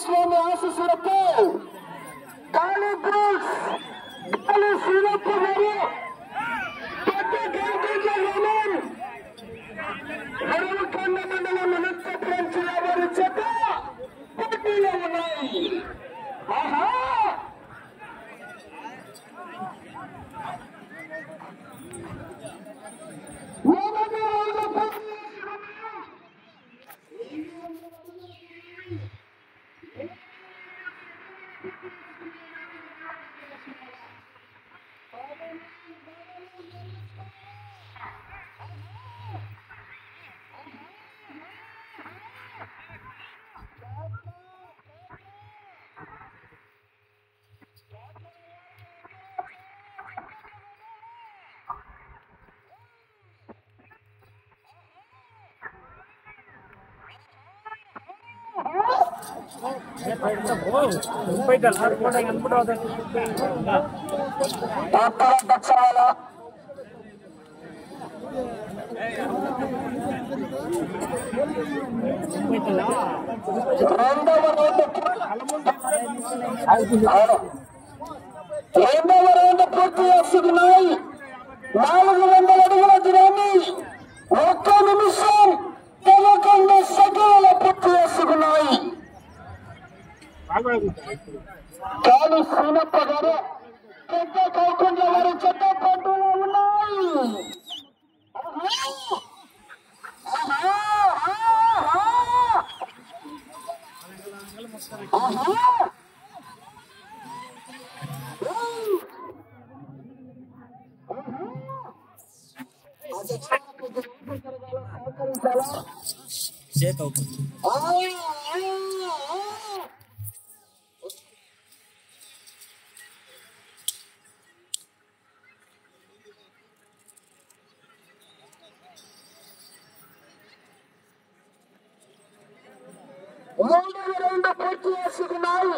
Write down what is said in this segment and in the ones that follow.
స్వామి ఆశీస్సులతో కాళీ బ్రూక్స్ కాళీ శ్రీరప్ప గారు హనుమకొండ మండలం అనంతపురం జిల్లా వారి చేత పోటీలో ఉన్నాయి. ఆహా రెండవ రౌండ్ పూర్తి చేస్తున్నాయి. 400 అడుగుల దూరాన్ని 1 నిమిషం 11 సెకండ్ల పూర్తి చేసుకున్నాయి. కాళీ శ్రీనప్ప గారు పెద్ద కౌకుంట్ల వారి చెత్త పట్టులో ఉన్నాయి. షేక్ అవుతుంది. 3వ రౌండ్ పూర్తి చేసుకున్నాయి.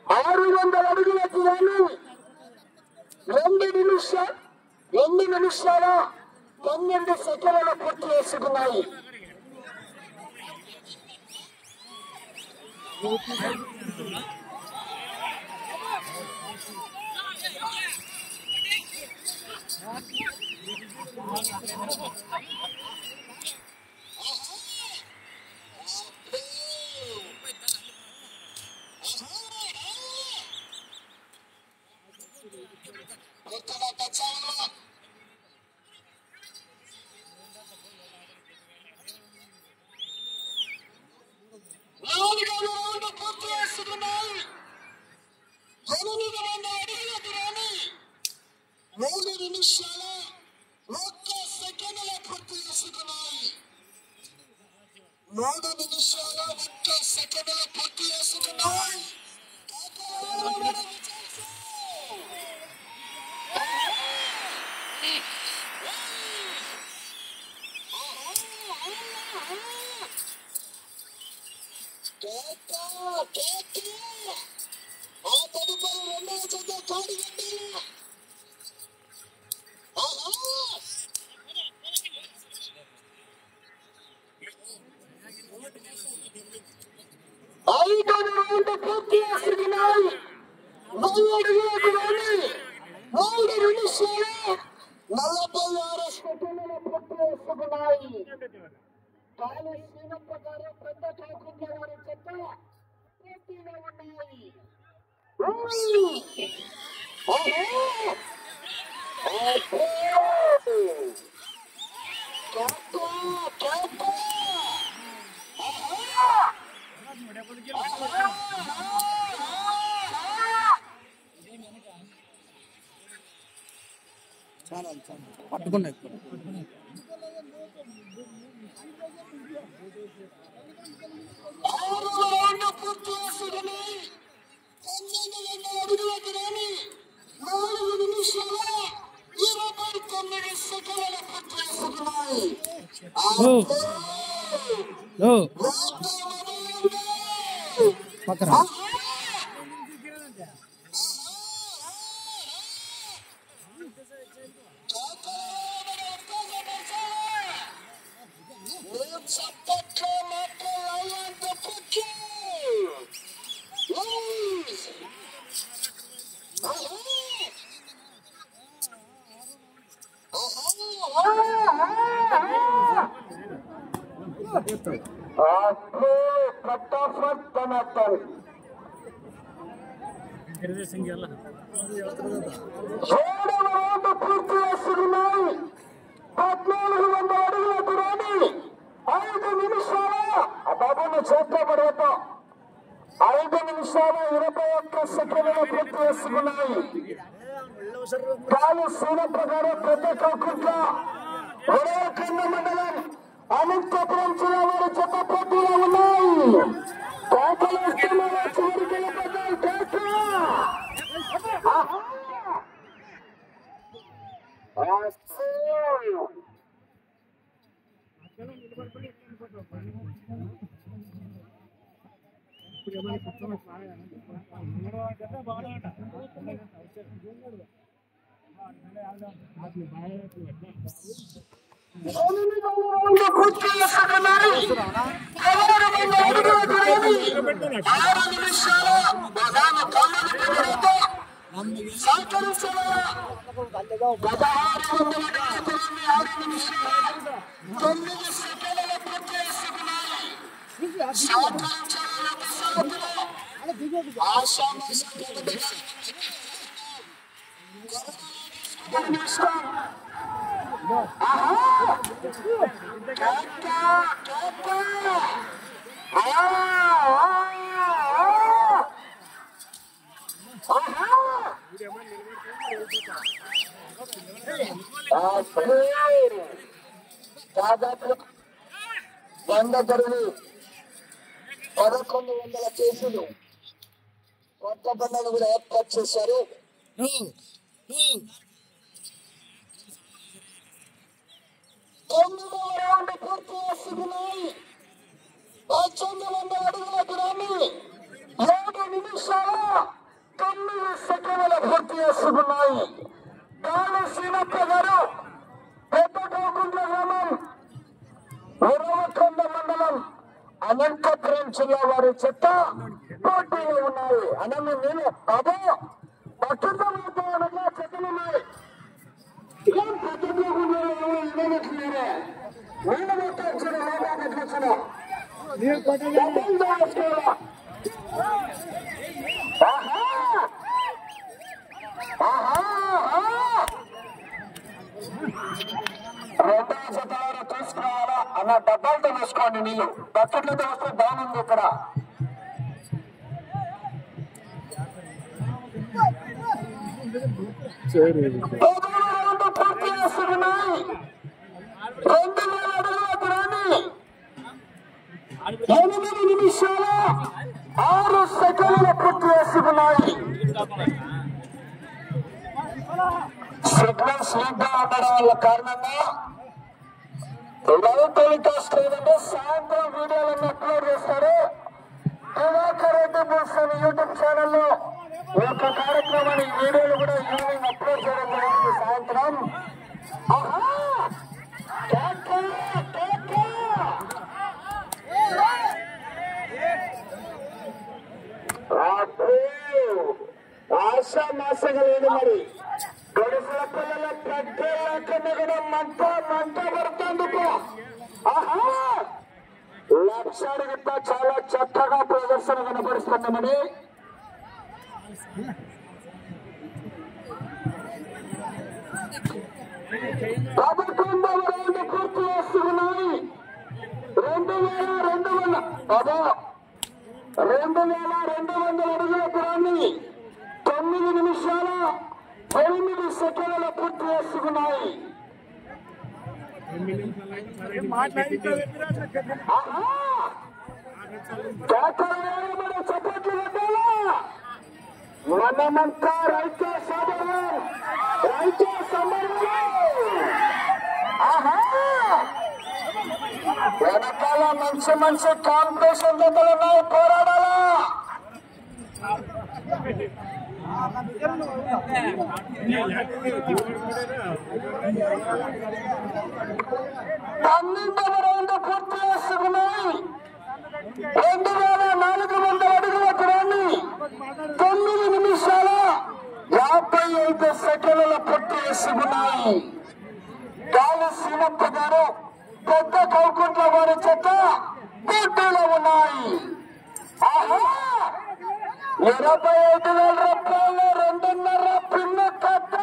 600 అడుగుల దూరాన్ని 2 నిమిషాల 12 సెకండ్ల పూర్తి చేసుకున్నాయి. కాళీ శ్రీనప్ప గారు పెద్ద కౌకుంట్ల వారి చెత్త పోటీలో ఉన్నాయి. చాలా పట్టుకున్నాయి. పక్కన చప్పట్లో మాట్లాడాలంటే పూర్తి చేస్తున్నాయి. 1400 అడుగుల దూరాన్ని 5 నిమిషాల బాబును చేపడతా 5 నిమిషాల 21 సెకండ్లు పూర్తి చేసుకున్నాయి. కాలు సీనప్ప గారు పెద్దకుంట్ల ఉరవకొండ మండలం అనంతపురం జిల్లా వారి జత పోటీలో ఉన్నాయి. కేకలేస్తున్నారు చివరికి దాదాపు 100 జరిగి 1100 కేసులు కొత్త బండలు కూడా ఏర్పాటు చేశారు. 9వ రౌండ్ పూర్తి చేసుకున్నాయి. 1800 అడుగుల దూరాన్ని 7 నిమిషాల 9 సెకండ్ల పూర్తి చేసుకున్నాయి. కాలు సీనప్ప గారు పెద్దకుంట్ల గ్రామం ఉరవకొండ మండలం అనంతపురం జిల్లా వారి చెత్త పోటీలు ఉన్నాయి. అన్నము నేను అదో పట్టుతో చెత్తలున్నాయి. ఏం పద్ధతిలో ఇవ్వనట్లేరే రెండవ శతాలు తీసుకురావాలా అన్న డబ్బాలతో వేసుకోండి. నీళ్ళు బకెట్లతో వస్తే బాగుంది. ఇక్కడ పూర్తి చేస్తున్నాయి. 2000 అడుగుల దూరాన్ని 8 నిమిషాల 6 సెకండ్లు పూర్తి చేసుకున్నాయి. సిగ్నల్స్ లీడ్గా ఉండడం వల్ల కారణంగా లైవ్ టెలికాస్ట్ లేదంటే సాయంత్రం వీడియోలను అప్లోడ్ చేస్తారు. దివాకర్ రెడ్డి బుల్సన్ యూట్యూబ్ ఛానల్లో ఈ యొక్క కార్యక్రమాన్ని వీడియోలు కూడా ఈవినింగ్ అప్లోడ్ చేయడం జరుగుతుంది. సాయంత్రం ఆశామాసగా లేదు. మరి గడుపుల పిల్లల పెద్దకన్నా కూడా మంట పడుతుంది. లక్షాడిగిట్ట చాలా చక్కగా ప్రదర్శన కనపరుస్తున్నామని 11వ రౌండ్ పూర్తి చేస్తున్నాయి. 2200 అడుగుల దూరాన్ని 9 నిమిషాల 8 సెకండ్ల పూర్తి చేసుకున్నాయి. చప్పట్లు పెట్టాలా మనమంతా రైతు సోదరులు, రైతు సమరులు. వెనకాల మంచి కాంపిటీషన్ జతలున్నాయి, పోరాడాలా. పన్నెండవ రౌండ్ పూర్తి చేసుకున్నాయి. 2400 అడుగుల దూరాన్ని 9 నిమిషాల 55 సెకండ్ల పూర్తి చేసుకున్నాయి. గాలి సీనప్ప గారు పెద్ద కౌకుంట్ల వారి చెత్త పోటీలో ఉన్నాయి. 25,000 రూపాయలు 2.5 పిన్న కట్ట.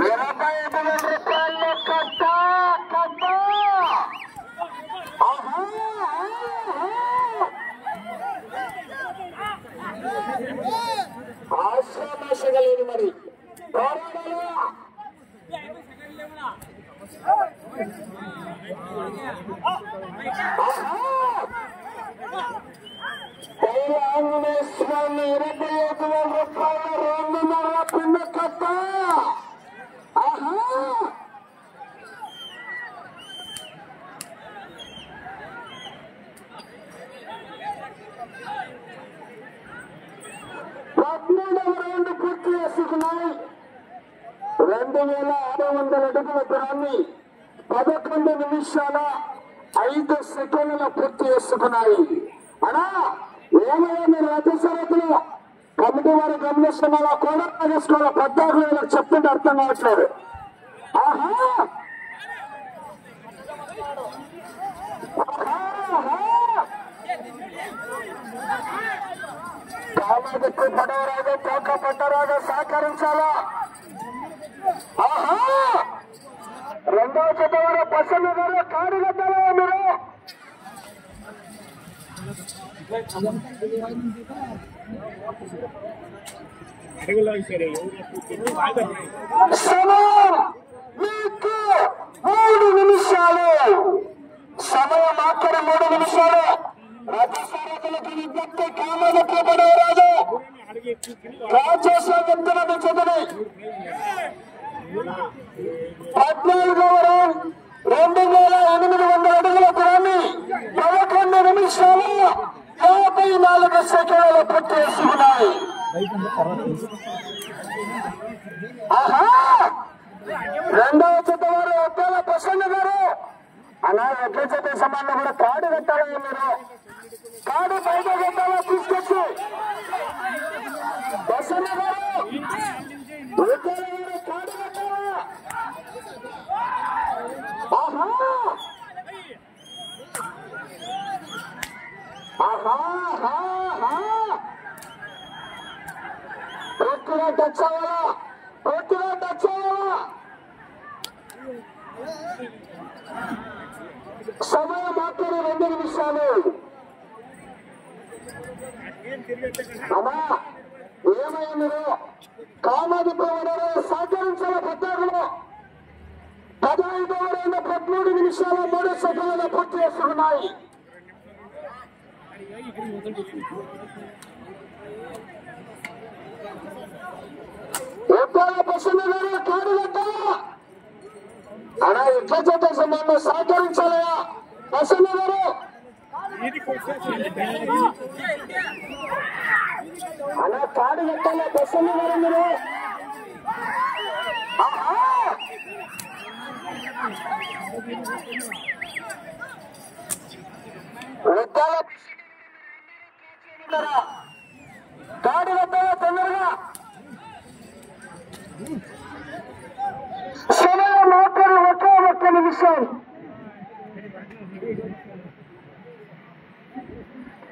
25,000 రూపాయలు కట్ట కట్ట. ఆశ్రమాశగలేదు మరి ఆంజనేయ స్వామి 25,000 రూపాయలు 2.5 పిన్న కట్ట. రౌండ్ పూర్తి చేసుకున్నాయి. 2,600 అడుగుల దూరాన్ని 11 నిమిషాల 5 సెకండ్ల పూర్తి చేసుకున్నాయి. అనా ఏమైనా మీరు రథసరతులు కమిటీ వారు గమనిస్తున్నారా కూడా తీసుకోవాలి. 14 చెప్తుంటే అర్థం కావట్లేదు. కామాదిప్పు పడవరాజు తోక పట్టరాజు సహకరించాలా. రెండవ జత వారు పసందు గారు కాడు గడ్డలో మీరు మీకు 3 నిమిషాలు సమయం. అక్కడ 3 నిమిషాలు. రథసారథులకు విజ్ఞప్తి. కామాదిప్పు పడవరాజు రాజేశ్వర చెప్తున్నది చదువు. 14వ రౌండ్ 2,800 అడుగుల దూరాన్ని 11 నిమిషాలు 54 సెకండ్ల పూర్తి చేసుకున్నాయి. రెండవ జత వారు ఒప్పేల ప్రసన్న గారు అలా ఎడ్ల జత సమానం కూడా కాడు కట్టాలి. మీరు కాడు బయట కట్టాలా తీసుకొచ్చి ప్రసన్న గారు కాడు కట్టాలా. పూర్తిగా టచ్ అవ్వాలా. పూర్తిగా టచ్ అవ్వాలా. సమయం మాత్రం 2 నిమిషాలు. అమ్మా ఏమయ్యా మీరు కామాదిప్పు సహకరించాల. 14లో 15వ రౌండ్ 13 నిమిషాల 3 సెకండ్ల పూర్తి చేస్తున్నాయి. ఎప్పుడు పశువులు గారు కాడు కట్టాలా. అలా ఎట్ల చేత సమయంలో సహకరించాలయా పశువులు గారు. అలా కాడు కట్టాలా పశువులు గారు మీరు. కాడు కట్టాలా తొందరగా. సమయం మాత్రం 1 నిమిషం.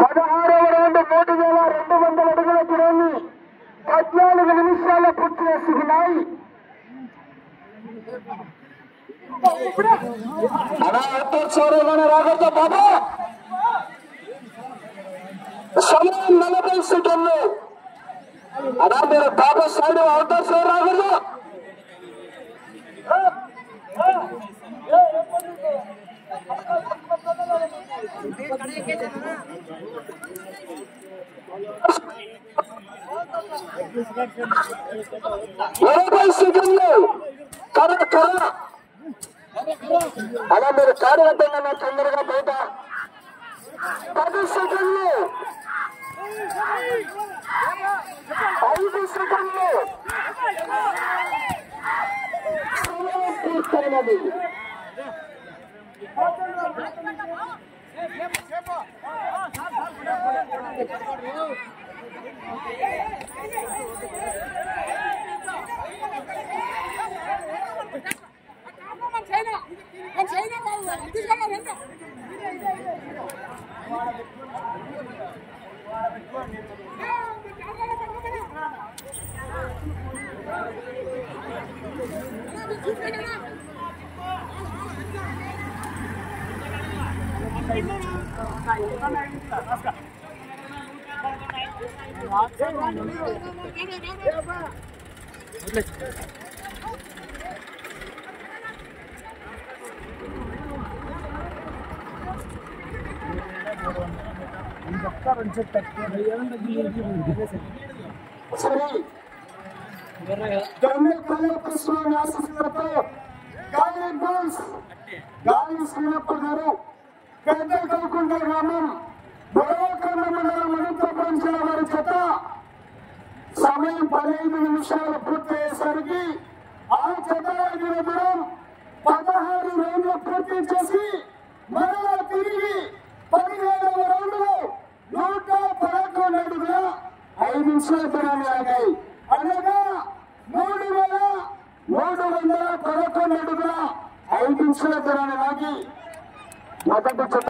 16వ రౌండ్ 3,200 అడుగుల దూరాన్ని 14 నిమిషాల పూర్తి చేసుకున్నాయి. అలా అవుతారు రాగొద్దు బాబా. సమయం 40 సెకండ్లు. అలా మీరు బాబా సైడ్ అవుతారు సార్ రాగొద్దు. అలా మీరు కారు కట్టండి తొందరగా బయట. 10 సెకండ్లు. 5 సెకండ్లు. పూర్తయినది. గాలి శ్రీనప్ప గారు పెద్ద కలుకుంట గ్రామం బొడవకొండ మండలం అనంతపురం జిల్లా వారి చేత సమయం 15 నిమిషాలు పూర్తయ్యేసరికి ఆ చెత్త దూరం 16 రౌండ్లు పూర్తి చేసి మరలా తిరిగి 17వ రౌండ్లో 111 అడుగుల 5 నిమిషాల దూరాన్ని ఆగాయి. అనగా 3,311 అడుగుల 5 నిమిషాల దూరాన్ని ఆగి మొదటి